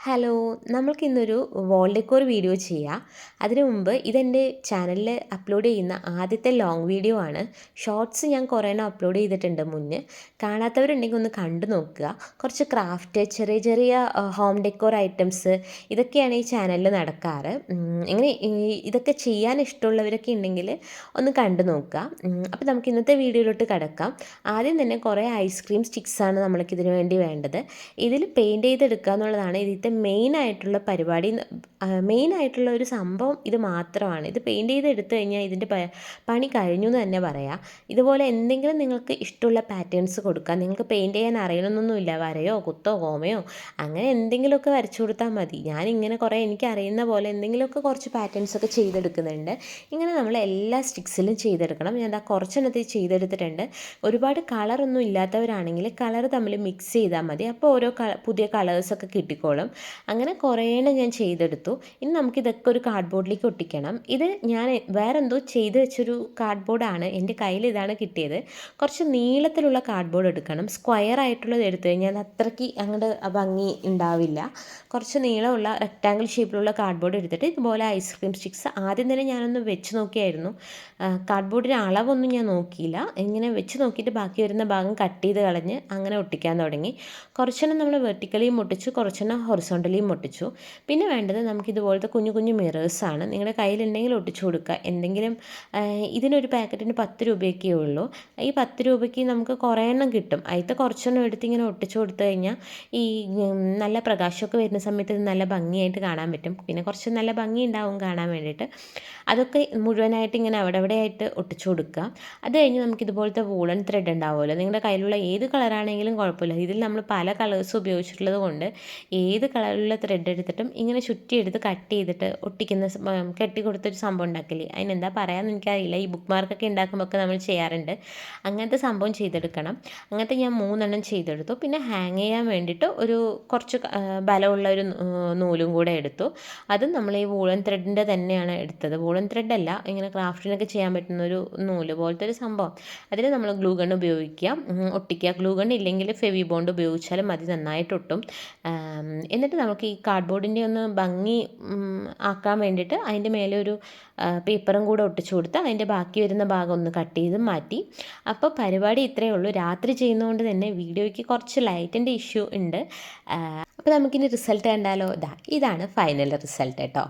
Hello, നമ്മൾക്കിന്നൊരു വാൾ decor video ചെയ്യാം. അതിനു മുമ്പ് ഇതെൻ്റെ ചാനലിൽ അപ്ലോഡ് ചെയ്യുന്ന ആദ്യത്തെ ലോങ് വീഡിയോ ആണ്. ഷോർട്സ് ഞാൻ കുറേ എണ്ണം അപ്ലോഡ് ചെയ്തിട്ടുണ്ട് മുന്നേ. കാണാത്തവരുണ്ടെങ്കിൽ ഒന്ന് കണ്ടു നോക്കുക. കുറച്ച് ക്രാഫ്റ്റ്, ചെറിയ ചെറിയ ഹോം ഡെക്കോർ ഐറ്റംസ് ഇതൊക്കെയാണ് ഈ ചാനലിൽ നടക്കാറ്. ഇങ്ങനെ ഇതൊക്കെ ചെയ്യാൻ ഇഷ്ടമുള്ളവരൊക്കെ ഉണ്ടെങ്കിൽ ഒന്ന് കണ്ടു നോക്കുക. അപ്പോൾ നമുക്ക് ഇന്നത്തെ വീഡിയോയിലോട്ട് കിടക്കാം. ആദ്യം തന്നെ കുറേ ഐസ്ക്രീം സ്റ്റിക്സാണ് നമ്മൾക്ക് ഇതിനു വേണ്ടി വേണ്ടത്. ഇതിൽ പെയിൻറ്റ് ചെയ്തെടുക്കുക എന്നുള്ളതാണ് ഇതിൻ്റെ മെയിനായിട്ടുള്ള പരിപാടി. മെയിനായിട്ടുള്ള ഒരു സംഭവം ഇത് മാത്രമാണ്. ഇത് പെയിൻറ്റ് ചെയ്തെടുത്തു കഴിഞ്ഞാൽ ഇതിൻ്റെ പണി കഴിഞ്ഞു എന്ന് തന്നെ പറയാം. ഇതുപോലെ എന്തെങ്കിലും നിങ്ങൾക്ക് ഇഷ്ടമുള്ള പാറ്റേൺസ് കൊടുക്കുക. നിങ്ങൾക്ക് പെയിൻറ്റ് ചെയ്യാൻ അറിയണമെന്നൊന്നുമില്ല. വരയോ കുത്തോ കോമയോ അങ്ങനെ എന്തെങ്കിലുമൊക്കെ വരച്ചു കൊടുത്താൽ മതി. ഞാനിങ്ങനെ കുറേ എനിക്കറിയുന്ന പോലെ എന്തെങ്കിലുമൊക്കെ കുറച്ച് പാറ്റേൺസൊക്കെ ചെയ്തെടുക്കുന്നുണ്ട്. ഇങ്ങനെ നമ്മൾ എല്ലാ സ്റ്റിക്സിലും ചെയ്തെടുക്കണം. ഞാൻ എന്താ കുറച്ചെണ്ണത്തിൽ ചെയ്തെടുത്തിട്ടുണ്ട്. ഒരുപാട് കളറൊന്നും ഇല്ലാത്തവരാണെങ്കിൽ കളർ തമ്മിൽ മിക്സ് ചെയ്താൽ മതി. അപ്പോൾ ഓരോ പുതിയ കളേഴ്സൊക്കെ കിട്ടിക്കോളും. അങ്ങനെ കുറേ എണ്ണം ഞാൻ ചെയ്തെടുത്തു. ഇനി നമുക്കിതൊക്കെ ഒരു കാർഡ്ബോർഡിലേക്ക് ഒട്ടിക്കണം. ഇത് ഞാൻ വേറെന്തോ ചെയ്ത് വെച്ചൊരു കാർഡ്ബോർഡാണ്. എൻ്റെ കയ്യിൽ ഇതാണ് കിട്ടിയത്. കുറച്ച് നീളത്തിലുള്ള കാർഡ്ബോർഡ് എടുക്കണം. സ്ക്വയർ ആയിട്ടുള്ളത് എടുത്തു കഴിഞ്ഞാൽ അത്രയ്ക്ക് അങ്ങോട്ട് ഭംഗി ഉണ്ടാവില്ല. കുറച്ച് നീളമുള്ള റെക്റ്റാങ്കിൾ ഷേപ്പിലുള്ള കാർഡ്ബോർഡ് എടുത്തിട്ട് ഇതുപോലെ ഐസ്ക്രീം സ്റ്റിക്സ് ആദ്യം തന്നെ ഞാനൊന്ന് വെച്ച് നോക്കിയായിരുന്നു. കാർഡ്ബോർഡിൻ്റെ അളവൊന്നും ഞാൻ നോക്കിയില്ല. ഇങ്ങനെ വെച്ച് നോക്കിയിട്ട് ബാക്കി വരുന്ന ഭാഗം കട്ട് ചെയ്ത് കളഞ്ഞ് അങ്ങനെ ഒട്ടിക്കാൻ തുടങ്ങി. കുറച്ചെണ്ണം നമ്മൾ വെർട്ടിക്കലിയും ഒട്ടിച്ചു, കുറച്ചെണ്ണം ഹൊറിസോണ്ടലിയും ഒട്ടിച്ചു. പിന്നെ വേണ്ടത് നമുക്ക് ഇതുപോലത്തെ കുഞ്ഞു കുഞ്ഞു മിറേഴ്സാണ്. നിങ്ങളുടെ കയ്യിലുണ്ടെങ്കിൽ ഒട്ടിച്ചു കൊടുക്കുക. എന്തെങ്കിലും ഇതിനൊരു പാക്കറ്റിന് 10 രൂപയൊക്കെ ഉള്ളൂ. ഈ 10 രൂപയ്ക്ക് നമുക്ക് കുറേ എണ്ണം കിട്ടും. അതിലത്തെ കുറച്ചെണ്ണം എടുത്ത് ഇങ്ങനെ ഒട്ടിച്ചു കൊടുത്തു കഴിഞ്ഞാൽ ഈ നല്ല പ്രകാശമൊക്കെ വരുന്ന സമയത്ത് ഇത് നല്ല ഭംഗിയായിട്ട് കാണാൻ പറ്റും. പിന്നെ കുറച്ച് നല്ല ഭംഗി ഉണ്ടാവും കാണാൻ വേണ്ടിയിട്ട്. അതൊക്കെ മുഴുവനായിട്ട് ഇങ്ങനെ അവിടെ ആയിട്ട് ഒട്ടിച്ചു കൊടുക്കുക. അത് കഴിഞ്ഞ് നമുക്ക് ഇതുപോലത്തെ വൂളൻ ത്രെഡ് ഉണ്ടാവുമല്ലോ. നിങ്ങളുടെ കയ്യിലുള്ള ഏത് കളറാണെങ്കിലും കുഴപ്പമില്ല. ഇതിൽ നമ്മൾ പല കളേഴ്സ് ഉപയോഗിച്ചിട്ടുള്ളത് കൊണ്ട് ഏത് കളറിലുള്ള ത്രെഡ് എടുത്തിട്ടും ഇങ്ങനെ ചുറ്റിയെടുത്ത് കട്ട് ചെയ്തിട്ട് ഒട്ടിക്കുന്ന കെട്ടി കൊടുത്തൊരു സംഭവം ഉണ്ടാക്കില്ലേ, അതിനെന്താ പറയാമെന്ന് എനിക്കറിയില്ല. ഈ ബുക്ക് മാർക്കൊക്കെ ഉണ്ടാക്കുമ്പോൾ ഒക്കെ നമ്മൾ ചെയ്യാറുണ്ട്. അങ്ങനത്തെ സംഭവം ചെയ്തെടുക്കണം. അങ്ങനത്തെ ഞാൻ 3 എണ്ണം ചെയ്തെടുത്തു. പിന്നെ ഹാങ് ചെയ്യാൻ വേണ്ടിയിട്ട് കുറച്ച് ബലമുള്ള ഒരു നൂലും കൂടെ എടുത്തു. അതും നമ്മൾ ഈ വൂളൻ ത്രെഡിൻ്റെ തന്നെയാണ് എടുത്തത്. വൂളൻ ത്രെഡല്ല, ഇങ്ങനെ ക്രാഫ്റ്റിനൊക്കെ ചെയ്യാൻ പറ്റുന്ന ഒരു നൂല് പോലത്തെ ഒരു സംഭവം. അതിൽ നമ്മൾ ഗ്ലൂ ഗൺ ഉപയോഗിക്കുക, ഒട്ടിക്കുക. ഗ്ലൂ ഗൺ ഇല്ലെങ്കിൽ ഫെവി ബോണ്ട് ഉപയോഗിച്ചാലും മതി, നന്നായിട്ട് ഒട്ടും. എന്നിട്ട് നമുക്ക് ഈ കാർഡ്ബോർഡിൻ്റെ ഒന്ന് ഭംഗി ആക്കാൻ വേണ്ടിയിട്ട് അതിൻ്റെ മേലെ ഒരു പേപ്പറും കൂടെ ഒട്ടിച്ചു കൊടുത്ത് അതിൻ്റെ ബാക്കി വരുന്ന ഭാഗം ഒന്ന് കട്ട് ചെയ്ത് മാറ്റി. അപ്പോൾ പരിപാടി ഇത്രയേ ഉള്ളൂ. രാത്രി ചെയ്യുന്നതുകൊണ്ട് തന്നെ വീഡിയോയ്ക്ക് കുറച്ച് ലൈറ്റിൻ്റെ ഇഷ്യൂ ഉണ്ട്. അപ്പോൾ നമുക്കിനി റിസൾട്ട് കണ്ടാലോ. ഇതാണ് ഫൈനൽ റിസൾട്ട് കേട്ടോ.